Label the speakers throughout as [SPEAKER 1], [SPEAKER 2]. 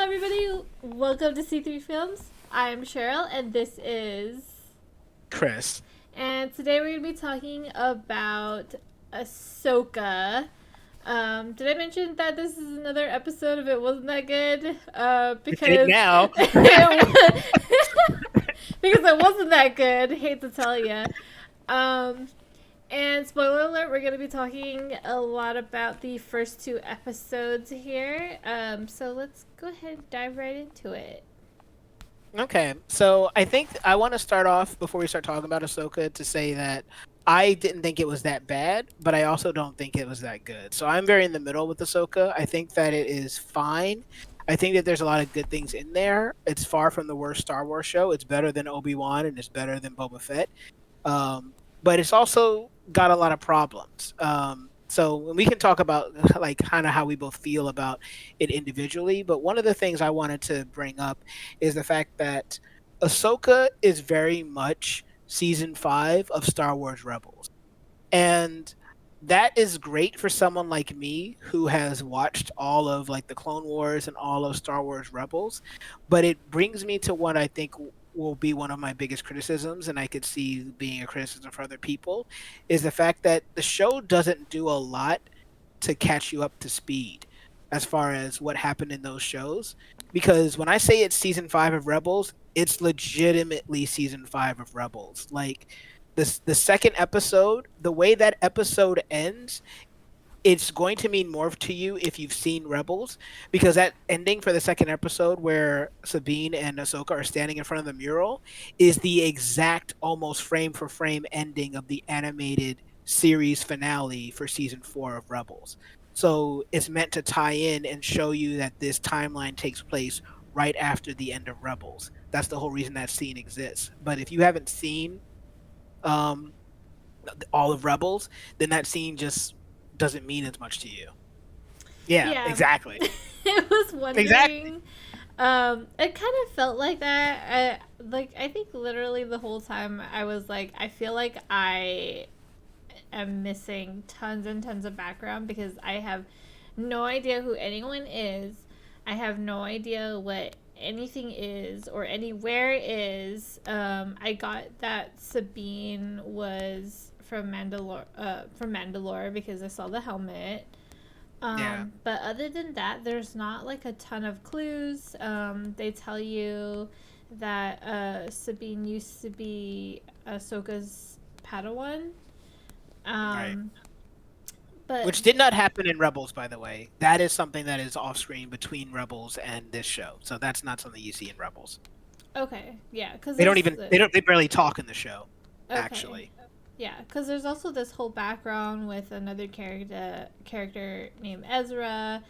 [SPEAKER 1] everybody. Welcome to C3 Films. I'm Cheryl, and this is.
[SPEAKER 2] Chris.
[SPEAKER 1] And today we're going to be talking about Ahsoka. Did I mention that this is another episode of It Wasn't That Good?
[SPEAKER 2] You did
[SPEAKER 1] Because
[SPEAKER 2] now.
[SPEAKER 1] because it wasn't that good. Hate to tell you. Um, and spoiler alert, we're going to be talking a lot about the first two episodes here. So let's go ahead and dive right into it.
[SPEAKER 2] Okay, so I think I want to start off before we start talking about Ahsoka to say that I didn't think it was that bad, but I also don't think it was that good. So I'm very in the middle with Ahsoka. I think that it is fine. I think that there's a lot of good things in there. It's far from the worst Star Wars show. It's better than Obi-Wan and it's better than Boba Fett. But it's also got a lot of problems. So we can talk about like kind of how we both feel about it individually. But one of the things I wanted to bring up is the fact that Ahsoka is very much season 5 of Star Wars Rebels, and that is great for someone like me who has watched all of like the Clone Wars and all of Star Wars Rebels. But it brings me to what I think will be one of my biggest criticisms, and I could see being a criticism for other people, is the fact that the show doesn't do a lot to catch you up to speed as far as what happened in those shows. Because when I say it's season 5 of Rebels, it's legitimately season 5 of Rebels. Like the second episode, the way that episode ends, it's going to mean more to you if you've seen Rebels, because that ending for the second episode where Sabine and Ahsoka are standing in front of the mural is the exact almost frame for frame ending of the animated series finale for season 4 of Rebels. So it's meant to tie in and show you that this timeline takes place right after the end of Rebels. That's the whole reason that scene exists. But if you haven't seen um, all of Rebels, then that scene just doesn't mean as much to you. Yeah,
[SPEAKER 1] Yeah,
[SPEAKER 2] exactly.
[SPEAKER 1] I was
[SPEAKER 2] Exactly.
[SPEAKER 1] wondering. It kind of felt like that. I think literally the whole time I was like, I feel like I am missing tons and tons of background because I have no idea who anyone is. I have no idea what anything is or anywhere is. I got that Sabine was from Mandalore because I saw the helmet.
[SPEAKER 2] Yeah.
[SPEAKER 1] But other than that, there's not like a ton of clues. They tell you that Sabine used to be Ahsoka's Padawan.
[SPEAKER 2] Right.
[SPEAKER 1] Um, but
[SPEAKER 2] Which did not happen in Rebels, by the way. That is something that is off screen between Rebels and this show. So that's not something you see in Rebels.
[SPEAKER 1] okay, yeah, because
[SPEAKER 2] They don't
[SPEAKER 1] there's
[SPEAKER 2] even they barely talk in the show,
[SPEAKER 1] okay,
[SPEAKER 2] actually.
[SPEAKER 1] yeah, because there's also this whole background with another character named Ezra.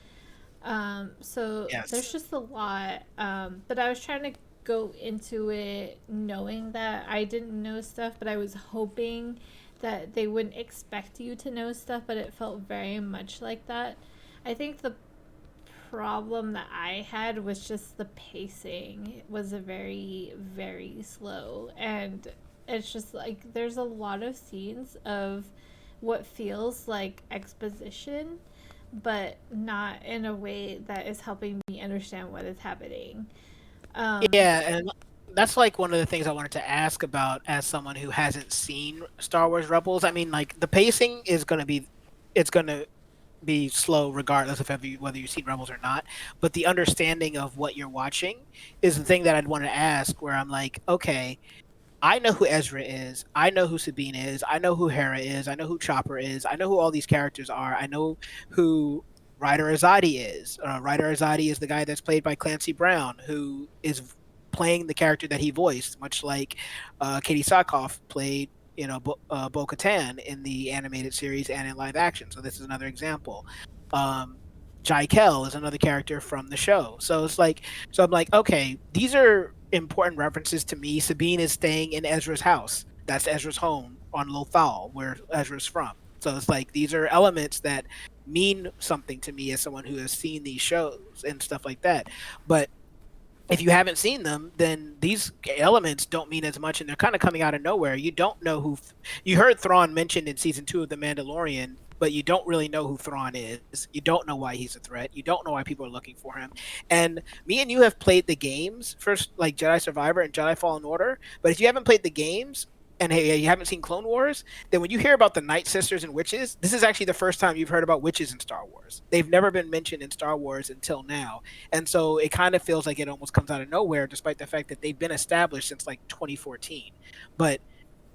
[SPEAKER 1] So there's
[SPEAKER 2] Yes.
[SPEAKER 1] just a lot. But I was trying to go into it knowing that I didn't know stuff, but I was hoping that they wouldn't expect you to know stuff, but it felt very much like that. I think the problem that I had was just the pacing. It was a very, very slow. And it's just like there's a lot of scenes of what feels like exposition, but not in a way that is helping me understand what is happening. Um,
[SPEAKER 2] Yeah, and that's like one of the things I wanted to ask about as someone who hasn't seen Star Wars Rebels. I mean, like the pacing is going to be it's going to be slow regardless of whether you've seen Rebels or not. But the understanding of what you're watching is the thing that I'd want to ask. Where I'm like, okay, I know who Ezra is, I know who Sabine is, I know who Hera is, I know who Chopper is, I know who all these characters are, I know who Ryder Azadi is. Ryder Azadi is the guy that's played by Clancy Brown, who is playing the character that he voiced, much like Katie Sackhoff played, Bo-Katan in the animated series and in live action. So this is another example. Um, Jai Kell is another character from the show. So I'm like, okay, these are important references to me. Sabine is staying in Ezra's house. That's Ezra's home on Lothal, where Ezra's from. So it's like these are elements that mean something to me as someone who has seen these shows and stuff like that. But if you haven't seen them, then these elements don't mean as much, and they're kind of coming out of nowhere. You don't know who. You heard Thrawn mentioned in season 2 of The Mandalorian but you don't really know who Thrawn is. You don't know why he's a threat. You don't know why people are looking for him. And me and you have played the games, first like Jedi Survivor and Jedi Fallen Order, but if you haven't played the games and hey, you haven't seen Clone Wars, then when you hear about the Night Sisters and witches, this is actually the first time you've heard about witches in Star Wars. They've never been mentioned in Star Wars until now. And so it kind of feels like it almost comes out of nowhere, despite the fact that they've been established since like 2014. But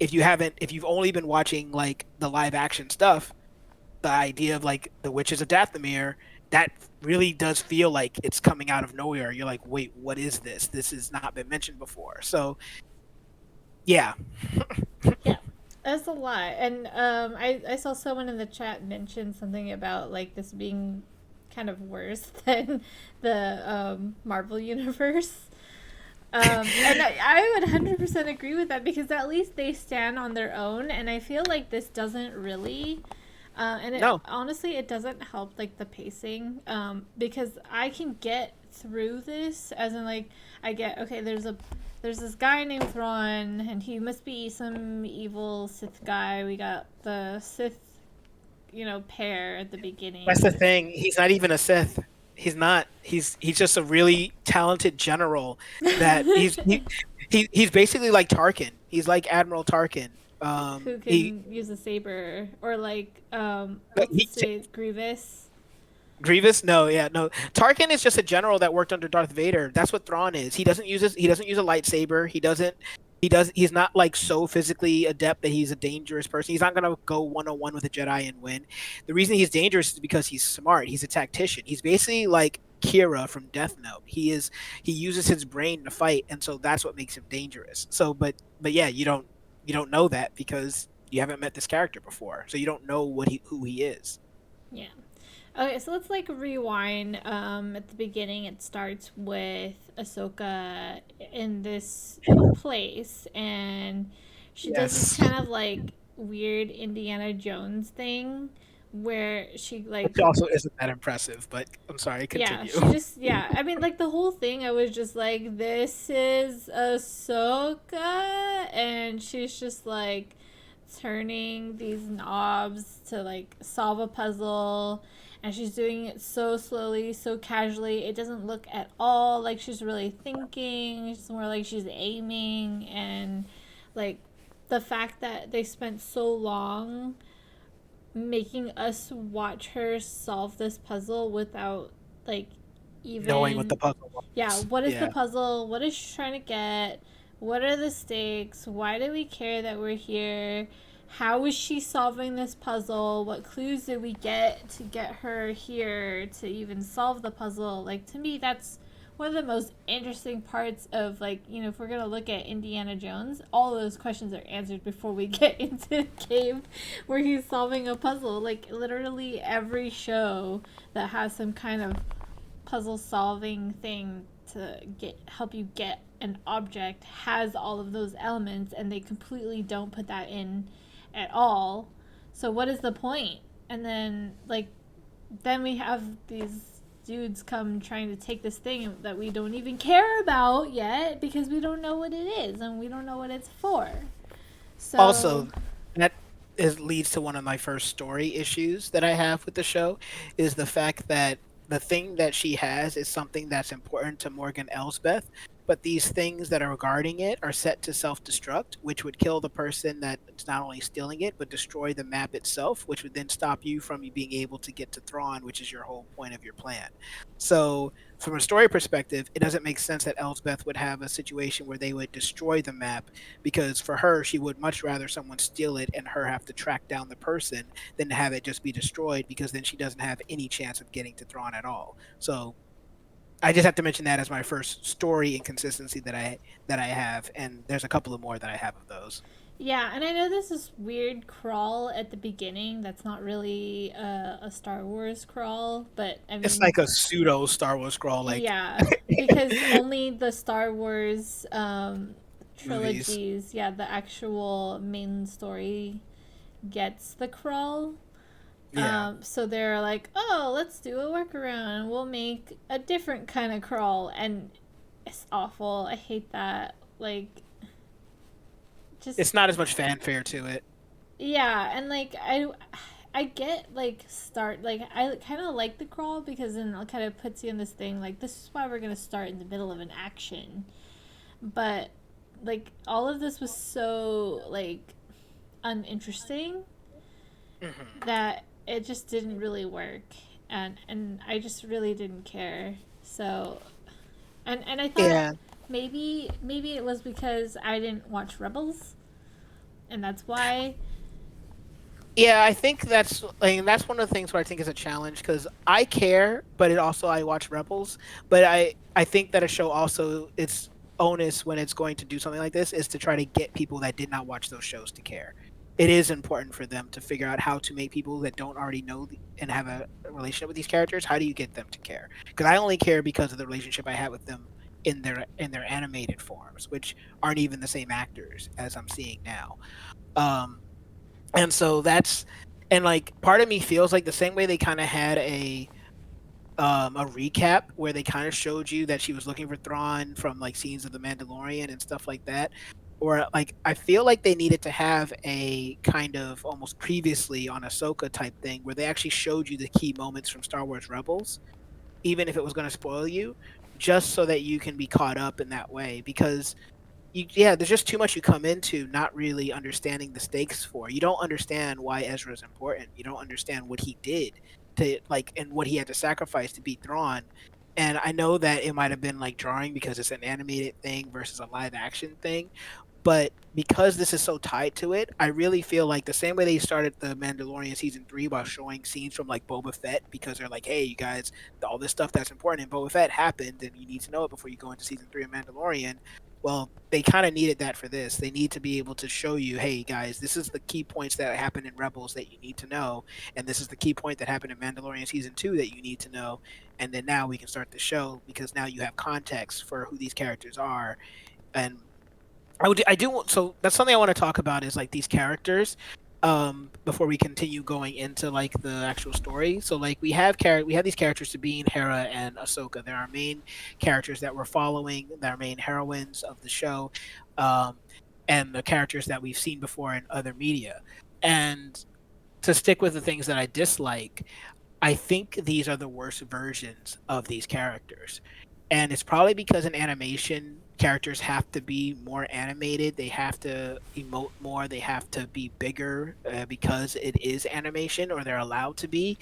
[SPEAKER 2] if you've only been watching like the live action stuff, the idea of like the witches of Dathomir, that really does feel like it's coming out of nowhere. You're like, wait, what is this? This has not been mentioned before. So yeah,
[SPEAKER 1] Yeah, that's a lot. And I saw someone in the chat mention something about like this being kind of worse than the Marvel universe. And I would 100% agree with that because at least they stand on their own, and I feel like this doesn't really. And it
[SPEAKER 2] no,
[SPEAKER 1] honestly, it doesn't help like the pacing, because I can get through this as in like I get okay. There's this guy named Thrawn, and he must be some evil Sith guy. We got the Sith, pair at the
[SPEAKER 2] that's the
[SPEAKER 1] beginning.
[SPEAKER 2] thing. He's not even a Sith. He's not. He's just a really talented general that he's basically like Tarkin. He's like Admiral Tarkin.
[SPEAKER 1] Who
[SPEAKER 2] He,
[SPEAKER 1] can use a saber or like what's
[SPEAKER 2] he
[SPEAKER 1] his name, Grievous.
[SPEAKER 2] Grievous? No, yeah, no. Tarkin is just a general that worked under Darth Vader. That's what Thrawn is. He doesn't use a lightsaber. He's not like so physically adept that he's a dangerous person. He's not gonna go 1-on-1 with a Jedi and win. The reason he's dangerous is because he's smart. He's a tactician. He's basically like Kira from Death Note. He uses his brain to fight, and so that's what makes him dangerous. So but yeah, you don't know that because you haven't met this character before. So you don't know who he is.
[SPEAKER 1] Yeah. Okay, so let's like rewind. At the beginning, it starts with Ahsoka in this place, and she does this
[SPEAKER 2] Yes.
[SPEAKER 1] kind of like weird Indiana Jones thing, where she
[SPEAKER 2] Which
[SPEAKER 1] like,
[SPEAKER 2] also isn't that impressive, but I'm sorry,
[SPEAKER 1] yeah,
[SPEAKER 2] continue.
[SPEAKER 1] she just, yeah. I mean, like the whole thing, I was just like, this is Ahsoka, and she's just like turning these knobs to like solve a puzzle, and she's doing it so slowly, so casually. It doesn't look at all like she's really thinking. It's more like she's aiming, and like the fact that they spent so long making us watch her solve this puzzle without like
[SPEAKER 2] Knowing what the
[SPEAKER 1] even,
[SPEAKER 2] puzzle
[SPEAKER 1] yeah,
[SPEAKER 2] was.
[SPEAKER 1] what is the
[SPEAKER 2] Yeah.
[SPEAKER 1] puzzle, what is she trying to get, what are the stakes, why do we care that we're here, how is she solving this puzzle, what clues did we get her here to even solve the puzzle. Like to me that's one of the most interesting parts of, like, if we're gonna look at Indiana Jones, all those questions are answered before we get into the cave where he's solving a puzzle. Like literally every show that has some kind of puzzle solving thing to get help you get an object has all of those elements, and they completely don't put that in at all. So what is the point? And then like then we have these dudes come trying to take this thing that we don't even care about yet because we don't know what it is and we don't know what it's for. So
[SPEAKER 2] Also, that leads to one of my first story issues that I have with the show, is the fact that the thing that she has is something that's important to Morgan Elsbeth, but these things that are guarding it are set to self-destruct, which would kill the person that's not only stealing it, but destroy the map itself, which would then stop you from being able to get to Thrawn, which is your whole point of your plan. So from a story perspective, it doesn't make sense that Elsbeth would have a situation where they would destroy the map, because for her, she would much rather someone steal it and her have to track down the person than to have it just be destroyed, because then she doesn't have any chance of getting to Thrawn at all. So I just have to mention that as my first story inconsistency that I have, and there's a couple of more that I have of those.
[SPEAKER 1] yeah, and I know this is weird crawl at the beginning. That's not really a Star Wars crawl, but I
[SPEAKER 2] It's
[SPEAKER 1] mean,
[SPEAKER 2] like a pseudo Star Wars scroll, like
[SPEAKER 1] yeah, because only the Star Wars
[SPEAKER 2] movies.
[SPEAKER 1] trilogies, yeah, the actual main story gets the crawl.
[SPEAKER 2] Yeah,
[SPEAKER 1] So they're like, oh, let's do a workaround. We'll make a different kind of crawl, and it's awful. I hate that. Like, just
[SPEAKER 2] it's not as much fanfare to it.
[SPEAKER 1] yeah, and like I get like start like I kind of like the crawl because then it kind of puts you in this thing like this is why we're gonna start in the middle of an action, but like all of this was so like uninteresting
[SPEAKER 2] Hmm.
[SPEAKER 1] that it just didn't really work, and I just really didn't care. So and I thought
[SPEAKER 2] Yeah.
[SPEAKER 1] maybe it was because I didn't watch Rebels, and that's why.
[SPEAKER 2] Yeah, I think that's one of the things where I think is a challenge because I care, but it also I watch Rebels, but I think that a show also its onus when it's going to do something like this is to try to get people that did not watch those shows to care. It is important for them to figure out how to make people that don't already know and have a relationship with these characters. How do you get them to care? Because I only care because of the relationship I had with them in their animated forms, which aren't even the same actors as I'm seeing now. Um, and so that's and like part of me feels like the same way they kind of had a recap where they kind of showed you that she was looking for Thrawn from like scenes of the Mandalorian and stuff like that. Or like I feel like they needed to have a kind of almost previously on Ahsoka type thing where they actually showed you the key moments from Star Wars Rebels, even if it was going to spoil you, just so that you can be caught up in that way. Because yeah, there's just too much you come into not really understanding the stakes for. You don't understand why Ezra is important. You don't understand what he did to like and what he had to sacrifice to beat Thrawn. And I know that it might have been like drawing because it's an animated thing versus a live action thing, but because this is so tied to it, I really feel like the same way they started the Mandalorian season 3 by showing scenes from like Boba Fett because they're like, hey, you guys, all this stuff that's important in Boba Fett happened, and you need to know it before you go into season 3 of Mandalorian. Well, they kind of needed that for this. They need to be able to show you, hey guys, this is the key points that happened in Rebels that you need to know, and this is the key point that happened in Mandalorian season 2 that you need to know, and then now we can start the show because now you have context for who these characters are. And I do so that's something I want to talk about is like these characters before we continue going into like the actual story. So like we have these characters Sabine, Hera, and Ahsoka. They're our main characters that we're following, they're our main heroines of the show. Um and the characters that we've seen before in other media. And to stick with the things that I dislike, I think these are the worst versions of these characters. And it's probably because in animation, characters have to be more animated. They have to emote more. They have to be bigger because it is animation or they're allowed to be.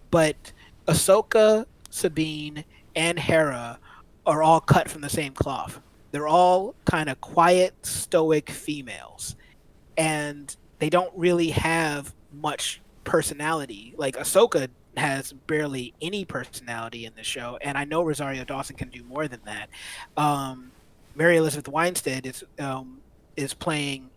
[SPEAKER 2] But Ahsoka, Sabine, and Hera are all cut from the same cloth. They're all kind of quiet, stoic females and they don't really have much personality. Like Ahsoka has barely any personality in the show, and I know Rosario Dawson can do more than that. Mary Elizabeth Winstead is playing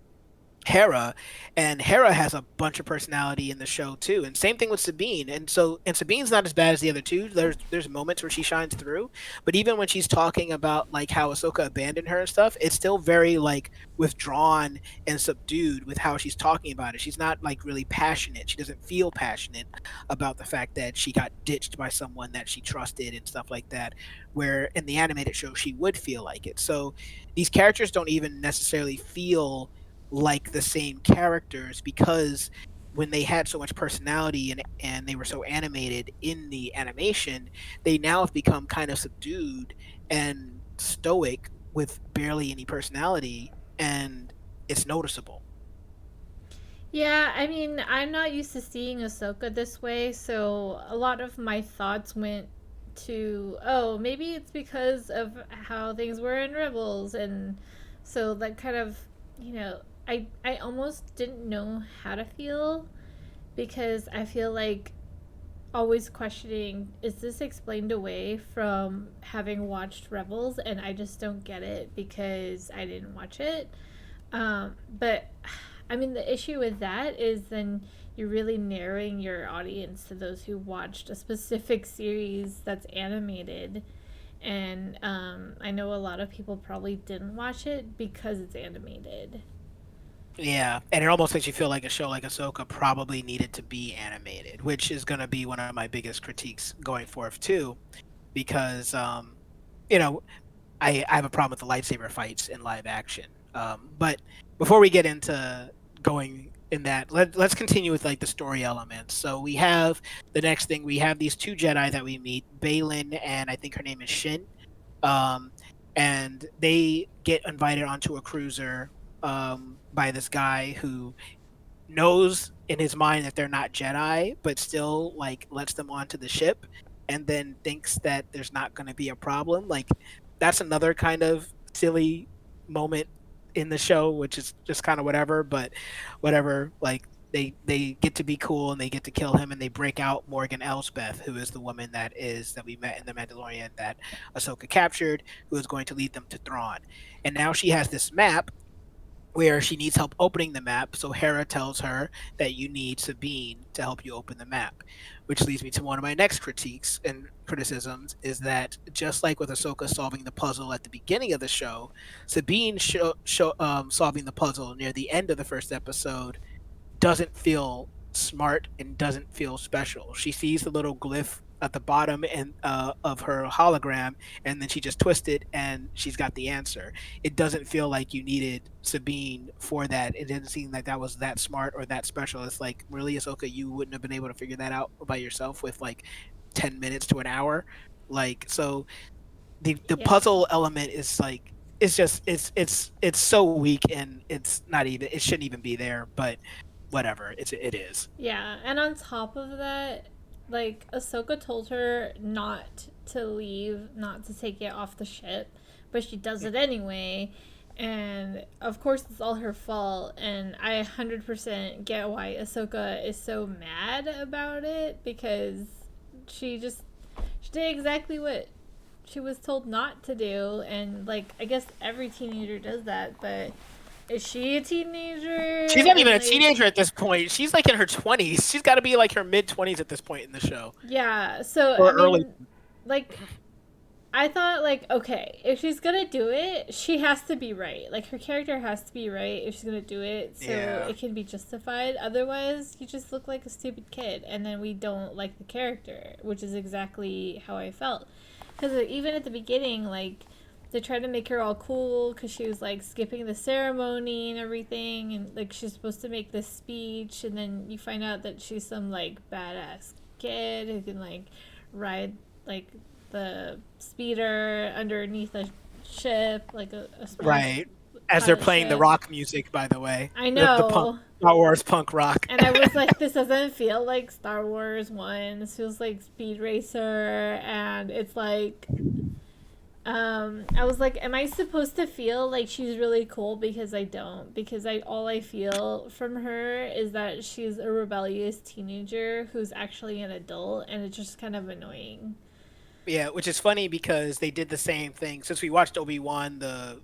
[SPEAKER 2] Hera, and Hera has a bunch of personality in the show too. And same thing with Sabine. And Sabine's not as bad as the other two. There's moments where she shines through, but even when she's talking about like how Ahsoka abandoned her and stuff, it's still very like withdrawn and subdued with how she's talking about it. She's not like really passionate. She doesn't feel passionate about the fact that she got ditched by someone that she trusted and stuff like that. Where in the animated show she would feel like it. So these characters don't even necessarily feel like the same characters because when they had so much personality and they were so animated in the animation, they now have become kind of subdued and stoic with barely any personality, and it's noticeable.
[SPEAKER 1] Yeah, I mean, I'm not used to seeing Ahsoka this way, so a lot of my thoughts went to, oh, maybe it's because of how things were in Rebels, and so that kind of, I almost didn't know how to feel because I feel like always questioning, is this explained away from having watched Rebels, and I just don't get it because I didn't watch it. But I mean, the issue with that is then you're really narrowing your audience to those who watched a specific series that's animated. And I know a lot of people probably didn't watch it because it's animated.
[SPEAKER 2] Yeah, and it almost makes you feel like a show like Ahsoka probably needed to be animated, which is going to be one of my biggest critiques going forth too, because you know, I have a problem with the lightsaber fights in live action. But before we get into going in that. Let's continue with like the story elements. So we have the next thing. We have these two Jedi that we meet, Balin and I think her name is Shin. Um, and they get invited onto a cruiser by this guy who knows in his mind that they're not Jedi, but still like lets them onto the ship, and then thinks that there's not going to be a problem. Like that's another kind of silly moment in the show, which is just kind of whatever. But whatever, like they get to be cool and they get to kill him and they break out Morgan Elsbeth, who is the woman that we met in the Mandalorian that Ahsoka captured, who is going to lead them to Thrawn. And now she has this map where she needs help opening the map. So Hera tells her that you need Sabine to help you open the map, which leads me to one of my next critiques and criticisms is that just like with Ahsoka solving the puzzle at the beginning of the show, Sabine solving the puzzle near the end of the first episode doesn't feel smart and doesn't feel special. She sees the little glyph at the bottom and of her hologram, and then she just twists it, and she's got the answer. It doesn't feel like you needed Sabine for that. It didn't seem like that was that smart or that special. It's like really, Ahsoka, you wouldn't have been able to figure that out by yourself with like 10 minutes to an hour. Like so, the
[SPEAKER 1] Yeah.
[SPEAKER 2] puzzle element is like it's just it's so weak and it's not even it shouldn't even be there. But whatever, it is.
[SPEAKER 1] Yeah, and on top of that, like Ahsoka told her not to leave, not to take it off the ship, but she does it anyway. And of course, it's all her fault. And I 100% get why Ahsoka is so mad about it because she just she did exactly what she was told not to do. And like, I guess every teenager does that, but is she a teenager?
[SPEAKER 2] She's not even a
[SPEAKER 1] Like,
[SPEAKER 2] teenager at this point. She's like in her 20s. She's got to be like her mid 20s at this point in the show,
[SPEAKER 1] yeah. So I
[SPEAKER 2] or early.
[SPEAKER 1] mean, like, I thought like, okay, if she's gonna do it, she has to be right. Like her character has to be right if she's gonna do it, so
[SPEAKER 2] Yeah.
[SPEAKER 1] it can be justified. Otherwise, you just look like a stupid kid, and then we don't like the character, which is exactly how I felt. Because even at the beginning, like they tried to make her all cool because she was like skipping the ceremony and everything, and like she's supposed to make this speech, and then you find out that she's some like badass kid who can like ride like the speeder underneath a ship, like a small
[SPEAKER 2] Right. As they're
[SPEAKER 1] pilot
[SPEAKER 2] playing the
[SPEAKER 1] ship.
[SPEAKER 2] rock music, by the way.
[SPEAKER 1] I
[SPEAKER 2] The punk,
[SPEAKER 1] know.
[SPEAKER 2] Star Wars punk rock.
[SPEAKER 1] And I was like, this doesn't feel like Star Wars 1. This feels like Speed Racer. And it's like, I was like, am I supposed to feel like she's really cool? Because I don't. Because all I feel from her is that she's a rebellious teenager who's actually an adult. And it's just kind of annoying.
[SPEAKER 2] Yeah, which is funny because they did the same thing. Since we watched Obi-Wan, the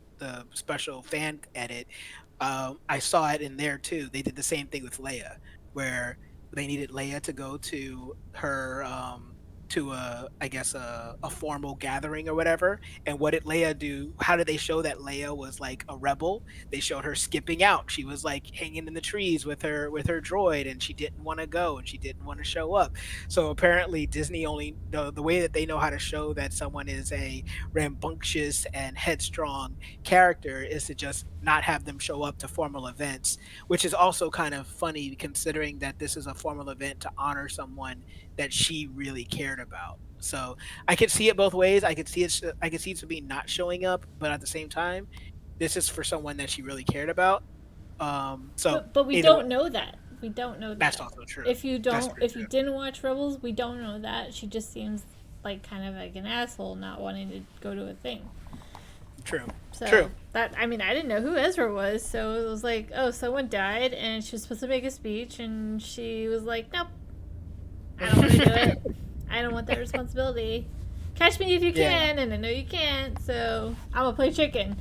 [SPEAKER 2] special fan edit, I saw it in there too. They did the same thing with Leia, where they needed Leia to go to her to a I guess a formal gathering or whatever. And what did Leia do? How did they show that Leia was like a rebel? They showed her skipping out. She was like hanging in the trees with her droid, and she didn't want to go and she didn't want to show up. So apparently Disney only the way that they know how to show that someone is a rambunctious and headstrong character is to just not have them show up to formal events, which is also kind of funny considering that this is a formal event to honor someone that she really cared about. So I could see it both ways. I could see Sabine not showing up, but at the same time, this is for someone that she really cared about. So
[SPEAKER 1] But we
[SPEAKER 2] either way,
[SPEAKER 1] don't know that. We don't know
[SPEAKER 2] that's
[SPEAKER 1] that.
[SPEAKER 2] also true.
[SPEAKER 1] If you
[SPEAKER 2] That's
[SPEAKER 1] don't,
[SPEAKER 2] pretty
[SPEAKER 1] if
[SPEAKER 2] true.
[SPEAKER 1] you didn't watch Rebels, we don't know that. She just seems like kind of like an asshole, not wanting to go to a thing.
[SPEAKER 2] True.
[SPEAKER 1] So
[SPEAKER 2] True.
[SPEAKER 1] that I mean, I didn't know who Ezra was, so it was like, oh, someone died, and she was supposed to make a speech, and she was like, nope, I don't want to do it. I don't want that responsibility. Catch me if you
[SPEAKER 2] Yeah.
[SPEAKER 1] can, and I know you can't, so I'm gonna play chicken.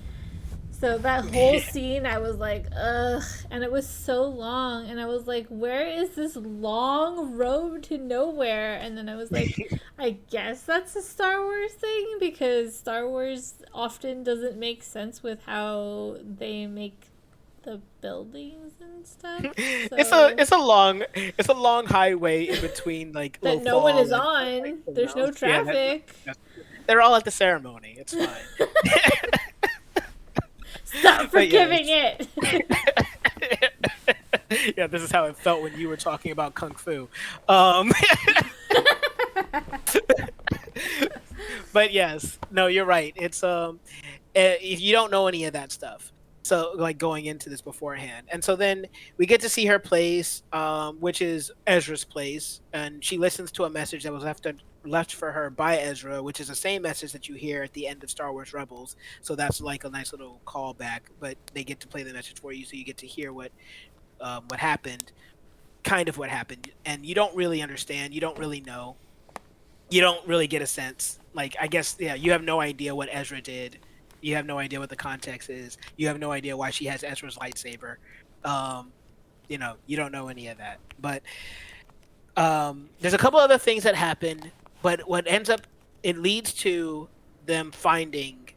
[SPEAKER 1] So that whole scene, I was like, ugh. And it was so long. And I was like, where is this long road to nowhere? And then I was like, I guess that's a Star Wars thing because Star Wars often doesn't make sense with how they make the buildings and stuff. So
[SPEAKER 2] It's a long highway in between like
[SPEAKER 1] that
[SPEAKER 2] Low
[SPEAKER 1] no one
[SPEAKER 2] Fall
[SPEAKER 1] is
[SPEAKER 2] and like,
[SPEAKER 1] on. There's no
[SPEAKER 2] yeah,
[SPEAKER 1] traffic.
[SPEAKER 2] they're all at the ceremony. It's fine.
[SPEAKER 1] Stop
[SPEAKER 2] But yeah,
[SPEAKER 1] forgiving it.
[SPEAKER 2] Yeah, this is how it felt when you were talking about kung fu. Um, but yes, no, you're right. It's if you don't know any of that stuff, so like going into this beforehand, and so then we get to see her place, which is Ezra's place, and she listens to a message that was left for her by Ezra, which is the same message that you hear at the end of Star Wars Rebels. So that's like a nice little callback, but they get to play the message for you, so you get to hear what happened, kind of what happened, and you don't really understand, you don't really know, you don't really get a sense. Like, I guess, yeah, you have no idea what Ezra did. You have no idea what the context is. You have no idea why she has Ezra's lightsaber. Um, you don't know any of that. But there's a couple other things that happen, but what ends up, it leads to them finding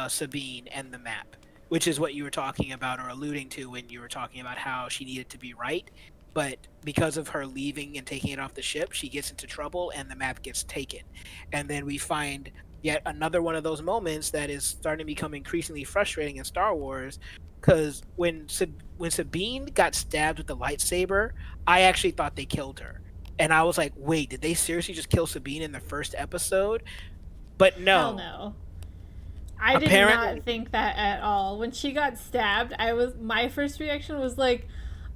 [SPEAKER 2] Sabine and the map, which is what you were talking about or alluding to when you were talking about how she needed to be right. But because of her leaving and taking it off the ship, she gets into trouble and the map gets taken. And then we find yet another one of those moments that is starting to become increasingly frustrating in Star Wars. Because when Sabine got stabbed with the lightsaber, I actually thought they killed her, and I was like, wait, did they seriously just kill Sabine in the first episode? But
[SPEAKER 1] Hell
[SPEAKER 2] no.
[SPEAKER 1] no. I did not
[SPEAKER 2] Apparently,
[SPEAKER 1] think that at all. When she got stabbed, my first reaction was like,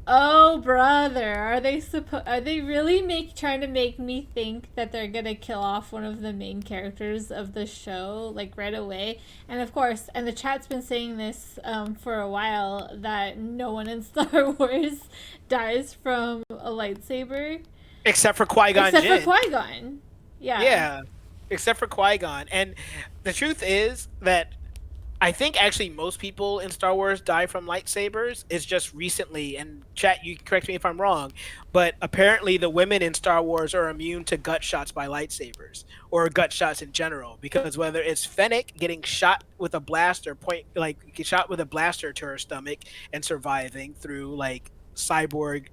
[SPEAKER 1] "Oh brother, are they really trying to make me think that they're going to kill off one of the main characters of the show like right away?" And of course, and the chat's been saying this for a while, that no one in Star Wars dies from a lightsaber
[SPEAKER 2] except for Qui-Gon
[SPEAKER 1] except for
[SPEAKER 2] Jinn.
[SPEAKER 1] Qui-Gon. Yeah.
[SPEAKER 2] Yeah, except for Qui-Gon. And the truth is that I think actually most people in Star Wars die from lightsabers. It's just recently, and chat, you can correct me if I'm wrong, but apparently the women in Star Wars are immune to gut shots by lightsabers or gut shots in general. Because whether it's Fennec getting shot with a blaster, shot with a blaster to her stomach and surviving through like cyborg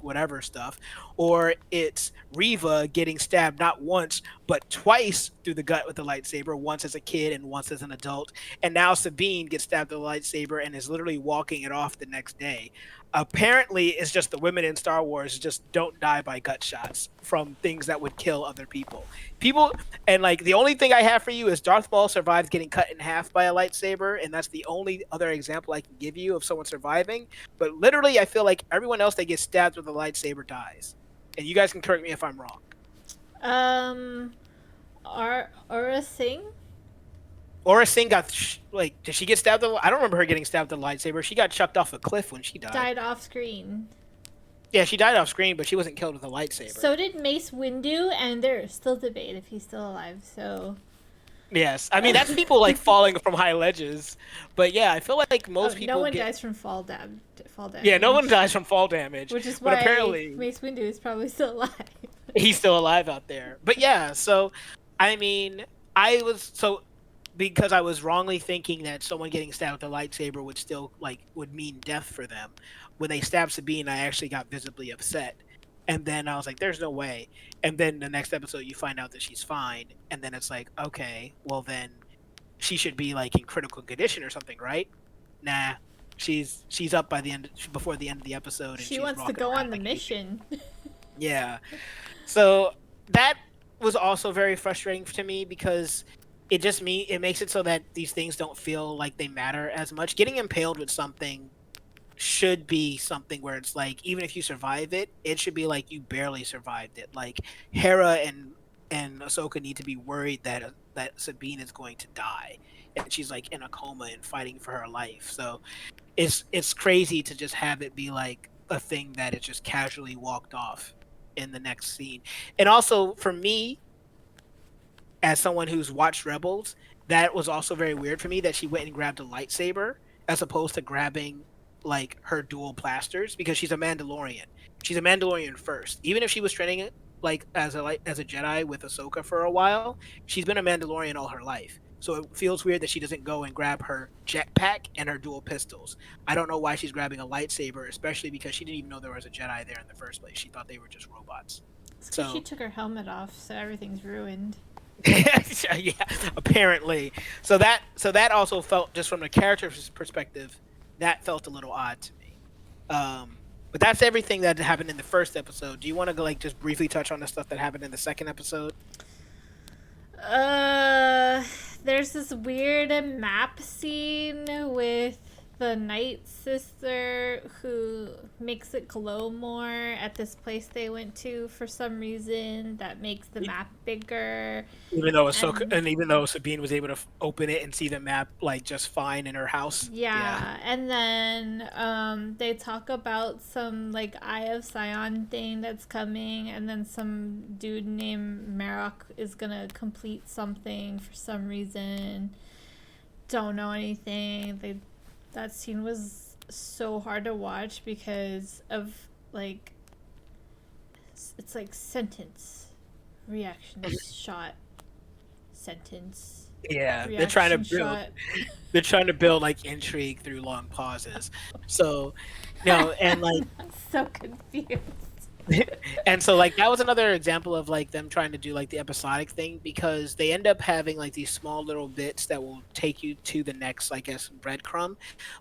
[SPEAKER 2] whatever stuff, or it's Riva getting stabbed not once but twice through the gut with a lightsaber, once as a kid and once as an adult, and now Sabine gets stabbed with a lightsaber and is literally walking it off the next day. Apparently, it's just the women in Star Wars just don't die by gut shots from things that would kill other people. People, and like the only thing I have for you is Darth Maul survived getting cut in half by a lightsaber, and that's the only other example I can give you of someone surviving. But literally, I feel like everyone else that gets stabbed with a lightsaber dies. And you guys can correct me if I'm wrong.
[SPEAKER 1] Um, Aura Singh
[SPEAKER 2] Aura Singh got did she get stabbed? I don't remember her getting stabbed with a lightsaber. She got chucked off a cliff when she died.
[SPEAKER 1] died off screen.
[SPEAKER 2] Yeah, she died off screen, but she wasn't killed with a lightsaber.
[SPEAKER 1] So did Mace Windu, and there's still debate if he's still alive. So
[SPEAKER 2] yes, I mean that's people like falling from high ledges, but yeah, I feel like most people
[SPEAKER 1] no one dies from fall damage.
[SPEAKER 2] Yeah, no one dies from fall damage,
[SPEAKER 1] which is
[SPEAKER 2] but
[SPEAKER 1] why
[SPEAKER 2] apparently
[SPEAKER 1] Mace Windu is probably still alive.
[SPEAKER 2] he's still alive out there. But yeah, so I mean, I was so because I was wrongly thinking that someone getting stabbed with a lightsaber would still would mean death for them. When they stabbed Sabine, I actually got visibly upset. And then I was like, there's no way. And then the next episode you find out that she's fine, and then it's like, okay, well then she should be like in critical condition or something, right? Nah. She's up by the end before the end of the episode and
[SPEAKER 1] she wants to go on the mission.
[SPEAKER 2] Yeah. So that was also very frustrating to me because it makes it so that these things don't feel like they matter as much. Getting impaled with something should be something where it's like even if you survive it, it should be like you barely survived it. Like Hera and Ahsoka need to be worried that Sabine is going to die and she's like in a coma and fighting for her life. So it's crazy to just have it be like a thing that is just casually walked off in the next scene. And also for me, as someone who's watched Rebels, that was also very weird for me that she went and grabbed a lightsaber as opposed to grabbing like her dual blasters because she's a Mandalorian. She's a Mandalorian first. Even if she was training like as a Jedi with Ahsoka for a while, she's been a Mandalorian all her life. So it feels weird that she doesn't go and grab her jetpack and her dual pistols. I don't know why she's grabbing a lightsaber, especially because she didn't even know there was a Jedi there in the first place. She thought they were just robots.
[SPEAKER 1] It's because she took her helmet off, so everything's ruined.
[SPEAKER 2] Yeah, apparently. So that also felt, just from the character's perspective, that felt a little odd to me. But that's everything that happened in the first episode. Do you want to go like just briefly touch on the stuff that happened in the second episode?
[SPEAKER 1] Uh, there's this weird map scene with the Night Sister who makes it glow more at this place they went to for some reason that makes the map bigger.
[SPEAKER 2] Even though Ahsoka,
[SPEAKER 1] And
[SPEAKER 2] and even though Sabine was able to open it and see the map like just fine in her house. Yeah.
[SPEAKER 1] yeah, and then they talk about some like Eye of Sion thing that's coming, and then some dude named Marok is gonna complete something for some reason. Don't know anything. That scene was so hard to watch because of like it's like sentence reaction shot sentence
[SPEAKER 2] Yeah,
[SPEAKER 1] reaction shot.
[SPEAKER 2] they're trying to build like intrigue through long pauses. So, no, and like
[SPEAKER 1] I'm so confused.
[SPEAKER 2] and so like that was another example of like them trying to do like the episodic thing because they end up having like these small little bits that will take you to the next, I guess, breadcrumb.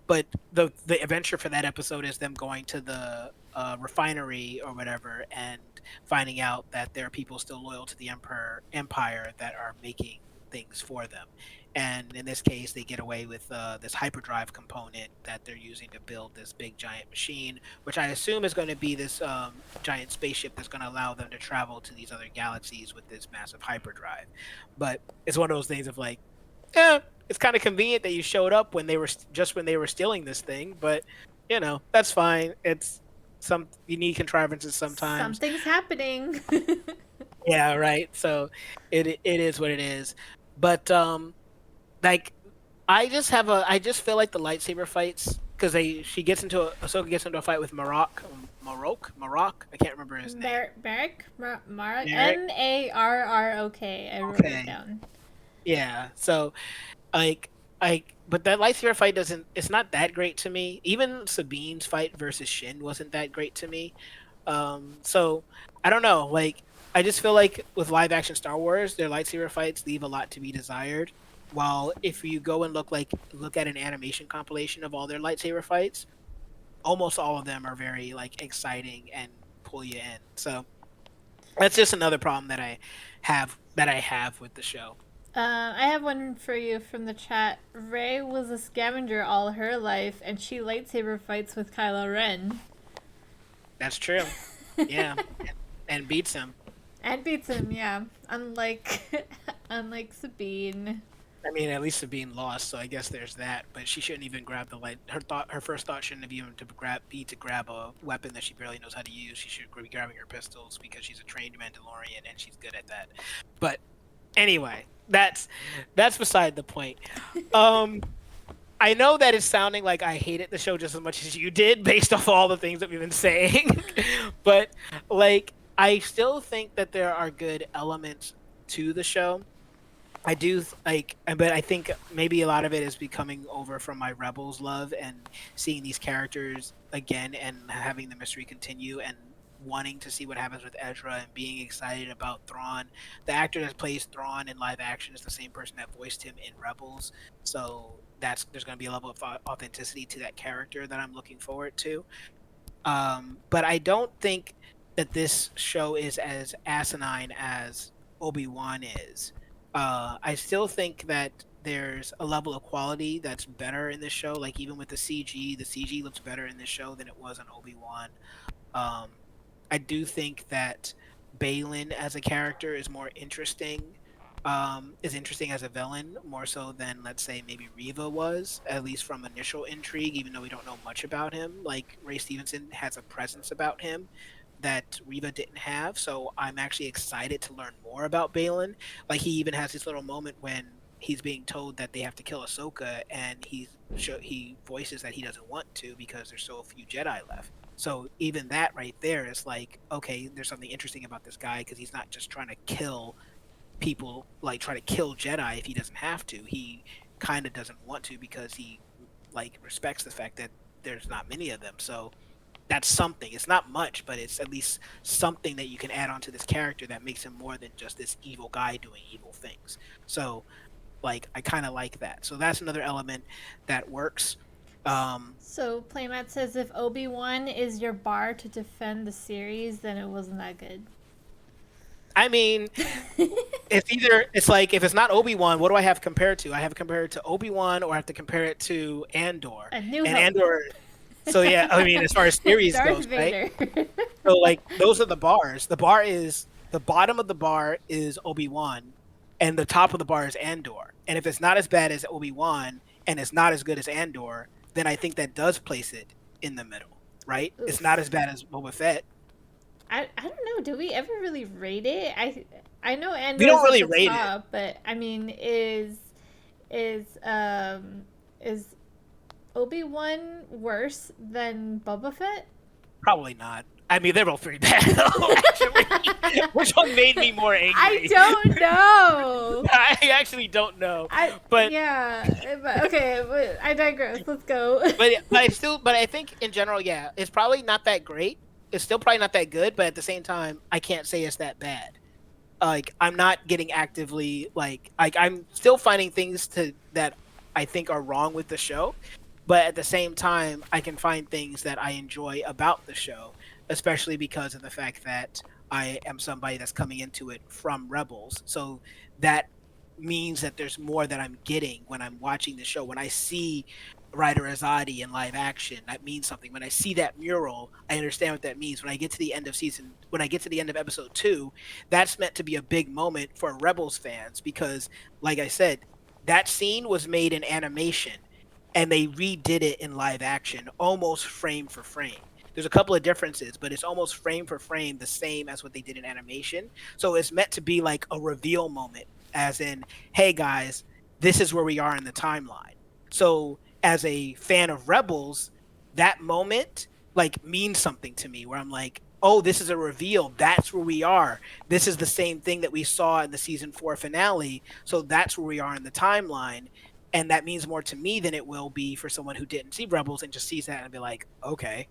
[SPEAKER 2] But the adventure for that episode is them going to the refinery or whatever and finding out that there are people still loyal to the empire that are making things for them. And in this case, they get away with this hyperdrive component that they're using to build this big giant machine, which I assume is going to be this giant spaceship that's going to allow them to travel to these other galaxies with this massive hyperdrive. But it's one of those things of like, yeah, it's kind of convenient that you showed up when they were just when they were stealing this thing, but that's fine. It's some unique contrivances sometimes.
[SPEAKER 1] Something's happening.
[SPEAKER 2] Yeah, right. So it is what it is. But like I just feel like the lightsaber fights because Ahsoka gets into a fight with Marok. I can't remember his name.
[SPEAKER 1] Marek? Marek?
[SPEAKER 2] Merrick.
[SPEAKER 1] Marrok. I wrote it
[SPEAKER 2] Okay.
[SPEAKER 1] down.
[SPEAKER 2] Yeah. So like but that lightsaber fight doesn't it's not that great to me. Even Sabine's fight versus Shin wasn't that great to me. So I don't know. Like I just feel like with live action Star Wars, their lightsaber fights leave a lot to be desired. While if you go and look at an animation compilation of all their lightsaber fights, almost all of them are very like exciting and pull you in. So that's just another problem that I have with the show.
[SPEAKER 1] I have one for you from the chat. Rey was a scavenger all her life, and she lightsaber fights with Kylo Ren.
[SPEAKER 2] That's true. Yeah, and beats him.
[SPEAKER 1] And beats him, yeah. Unlike, unlike Sabine.
[SPEAKER 2] I mean, at least Sabine lost, so I guess there's that. But she shouldn't even grab the light. Her first thought shouldn't have even to grab a weapon that she barely knows how to use. She should be grabbing her pistols because she's a trained Mandalorian and she's good at that. But anyway, that's beside the point. Um, I know that it's sounding like I hated the show just as much as you did, based off all the things that we've been saying. But like, I still think that there are good elements to the show. I do but I think maybe a lot of it is becoming over from my Rebels love and seeing these characters again and having the mystery continue and wanting to see what happens with Ezra and being excited about Thrawn. The actor that plays Thrawn in live action is the same person that voiced him in Rebels, so there's going to be a level of authenticity to that character that I'm looking forward to. But I don't think that this show is as asinine as Obi-Wan is. I still think that there's a level of quality that's better in this show. Like even with the CG looks better in this show than it was on Obi-Wan. Um, I do think that Balin as a character is more interesting. Is interesting as a villain more so than let's say maybe Riva was, at least from initial intrigue. Even though we don't know much about him, like Ray Stevenson has a presence about him that Riva didn't have. So I'm actually excited to learn more about Balin. Like he even has this little moment when he's being told that they have to kill Ahsoka, and he voices that he doesn't want to because there's so few Jedi left. So even that right there is like, okay, there's something interesting about this guy because he's not just trying to kill people, like try to kill Jedi if he doesn't have to. He kind of doesn't want to because he like respects the fact that there's not many of them. So that's something. It's not much, but it's at least something that you can add on to this character that makes him more than just this evil guy doing evil things. So, like, I kind of like that. So that's another element that works. Um,
[SPEAKER 1] So Playmat says if Obi-Wan is your bar to defend the series, then it wasn't that good.
[SPEAKER 2] I mean, it's like if it's not Obi-Wan, what do I have compared to? I have compared to Obi-Wan, or I have to compare it to Andor.
[SPEAKER 1] A New
[SPEAKER 2] And
[SPEAKER 1] Hope.
[SPEAKER 2] Andor, so yeah, I mean, as far as series
[SPEAKER 1] Darth
[SPEAKER 2] goes, right?
[SPEAKER 1] Vader.
[SPEAKER 2] So like those are the bars. The bar is the bottom of the bar is Obi-Wan, and the top of the bar is Andor. And if it's not as bad as Obi-Wan and it's not as good as Andor, then I think that does place it in the middle, right? It's not as
[SPEAKER 1] Oof.
[SPEAKER 2] bad as Boba Fett.
[SPEAKER 1] I don't know. Do we ever really rate it? I know
[SPEAKER 2] We
[SPEAKER 1] Andor
[SPEAKER 2] don't
[SPEAKER 1] is at
[SPEAKER 2] really
[SPEAKER 1] the
[SPEAKER 2] rate it.
[SPEAKER 1] top, but I mean, is Obi-Wan worse than Boba Fett?
[SPEAKER 2] Probably not. I mean, they're both pretty bad though. Actually, which one made me more
[SPEAKER 1] I
[SPEAKER 2] angry?
[SPEAKER 1] don't know.
[SPEAKER 2] I actually don't know,
[SPEAKER 1] I
[SPEAKER 2] but
[SPEAKER 1] yeah, but okay, but I digress. Let's go.
[SPEAKER 2] but I think in general, yeah, it's probably not that great. It's still probably not that good, but at the same time, I can't say it's that bad. Like I'm not getting actively like I'm still finding things to that I think are wrong with the show, but at the same time, I can find things that I enjoy about the show, especially because of the fact that I am somebody that's coming into it from Rebels. So that means that there's more that I'm getting when I'm watching the show. When I see Ryder Azadi in live action, that means something. When I see that mural, I understand what that means. When I get to the end of when I get to the end of episode 2, that's meant to be a big moment for Rebels fans because, like I said, that scene was made in animation and they redid it in live action almost frame for frame. There's a couple of differences, but it's almost frame for frame the same as what they did in animation. So it's meant to be like a reveal moment, as in, hey guys, this is where we are in the timeline. So as a fan of Rebels, that moment like means something to me where I'm like, oh, this is a reveal. That's where we are. This is the same thing that we saw in the season 4 finale. So that's where we are in the timeline, and that means more to me than it will be for someone who didn't see Rebels and just sees that and be like, okay.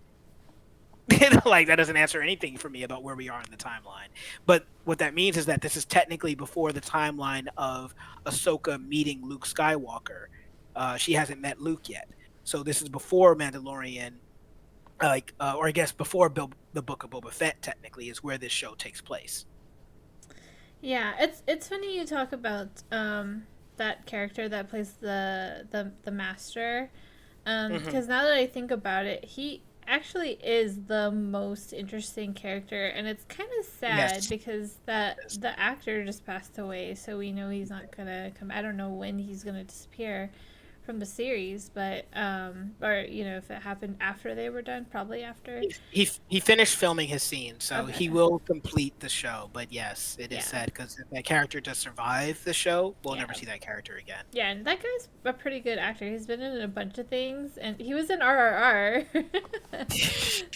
[SPEAKER 2] Like that doesn't answer anything for me about where we are in the timeline. But what that means is that this is technically before the timeline of Ahsoka meeting Luke Skywalker. She hasn't met Luke yet, so this is before Mandalorian, or I guess before the Book of Boba Fett. Technically, is where this show takes place.
[SPEAKER 1] Yeah, it's funny you talk about that character that plays the master,
[SPEAKER 2] Hmm.
[SPEAKER 1] because now that I think about it, he actually is the most interesting character, and it's kind of sad
[SPEAKER 2] Yes.
[SPEAKER 1] because that the actor just passed away, so we know he's not gonna come. I don't know when he's gonna disappear from the series, but or if it happened after they were done, probably after.
[SPEAKER 2] He finished filming his scene, so he
[SPEAKER 1] Okay.
[SPEAKER 2] will complete the show. But yes, it is
[SPEAKER 1] Yeah.
[SPEAKER 2] sad because if that character does survive the show, we'll never
[SPEAKER 1] Yeah.
[SPEAKER 2] see that character again.
[SPEAKER 1] Yeah, and that guy's a pretty good actor. He's been in a bunch of things, and he was in RRR.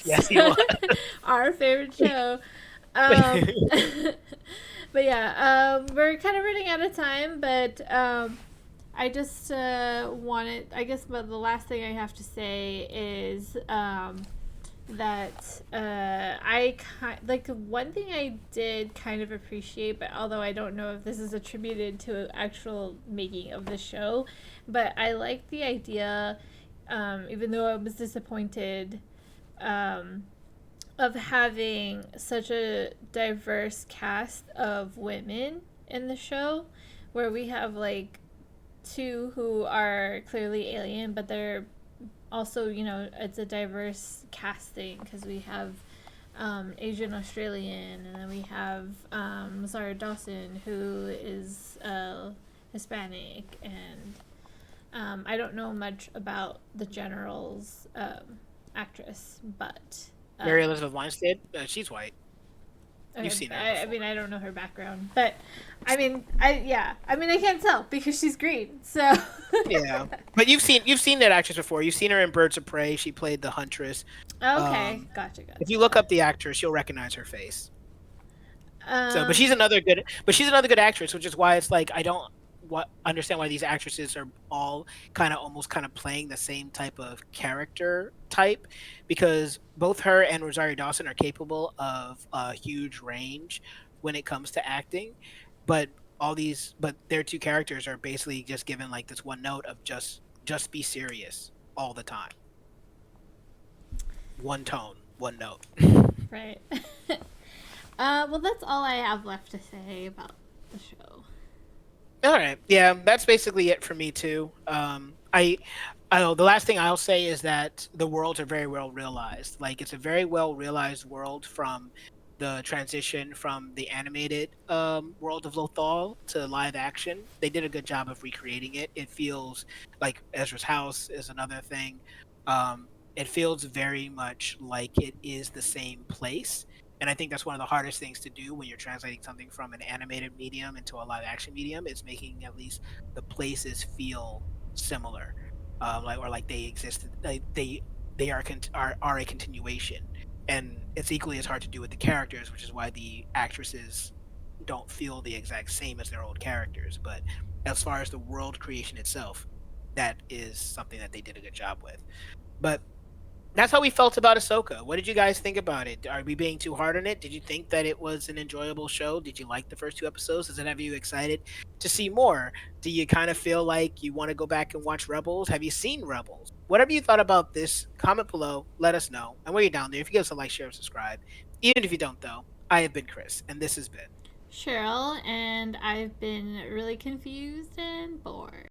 [SPEAKER 2] Yes, he
[SPEAKER 1] So,
[SPEAKER 2] was.
[SPEAKER 1] our favorite show. Um, but yeah, we're kind of running out of time, but I just wanted, I guess, but the last thing I have to say is that like one thing I did kind of appreciate, but although I don't know if this is attributed to actual making of the show, but I like the idea, even though I was disappointed, um, of having such a diverse cast of women in the show, where we have like two who are clearly alien, but they're also, it's a diverse casting because we have Asian Australian, and then we have Zara Dawson, who is Hispanic, and I don't know much about the General's actress, but
[SPEAKER 2] Mary
[SPEAKER 1] um,
[SPEAKER 2] Elizabeth Winstead, she's white. You've
[SPEAKER 1] okay,
[SPEAKER 2] seen her
[SPEAKER 1] I mean,
[SPEAKER 2] before.
[SPEAKER 1] I don't know her background, but I mean, I can't tell because she's green. So
[SPEAKER 2] Yeah, but you've seen that actress before. You've seen her in Birds of Prey. She played the Huntress.
[SPEAKER 1] okay,
[SPEAKER 2] Um,
[SPEAKER 1] gotcha,
[SPEAKER 2] if you look
[SPEAKER 1] gotcha.
[SPEAKER 2] up the actress, you'll recognize her face. So,
[SPEAKER 1] Um,
[SPEAKER 2] but she's another good actress, which is why it's like I don't understand why these actresses are all kind of almost kind of playing the same type of character type, because both her and Rosario Dawson are capable of a huge range when it comes to acting, but but their two characters are basically just given like this one note of just be serious all the time. one tone, one note.
[SPEAKER 1] Right. Well, that's all I have left to say about the show.
[SPEAKER 2] All right. Yeah, that's basically it for me too. I know the last thing I'll say is that the worlds are very well realized. Like it's a very well realized world from the transition from the animated world of Lothal to live action. They did a good job of recreating it. It feels like Ezra's house is another thing. It feels very much like it is the same place. And I think that's one of the hardest things to do when you're translating something from an animated medium into a live action medium is making at least the places feel similar, like or like they existed, like they are a continuation. And it's equally as hard to do with the characters, which is why the actresses don't feel the exact same as their old characters. But as far as the world creation itself, that is something that they did a good job with. But that's how we felt about Ahsoka. What did you guys think about it? Are we being too hard on it? Did you think that it was an enjoyable show? Did you like the first two episodes? Does it have you excited to see more? Do you kind of feel like you want to go back and watch Rebels? Have you seen Rebels? Whatever you thought about this, comment below. Let us know. And while you're down there, if you give us a like, share, and subscribe. Even if you don't, though, I have been Chris, and this has been
[SPEAKER 1] Cheryl, and I've been really confused and bored.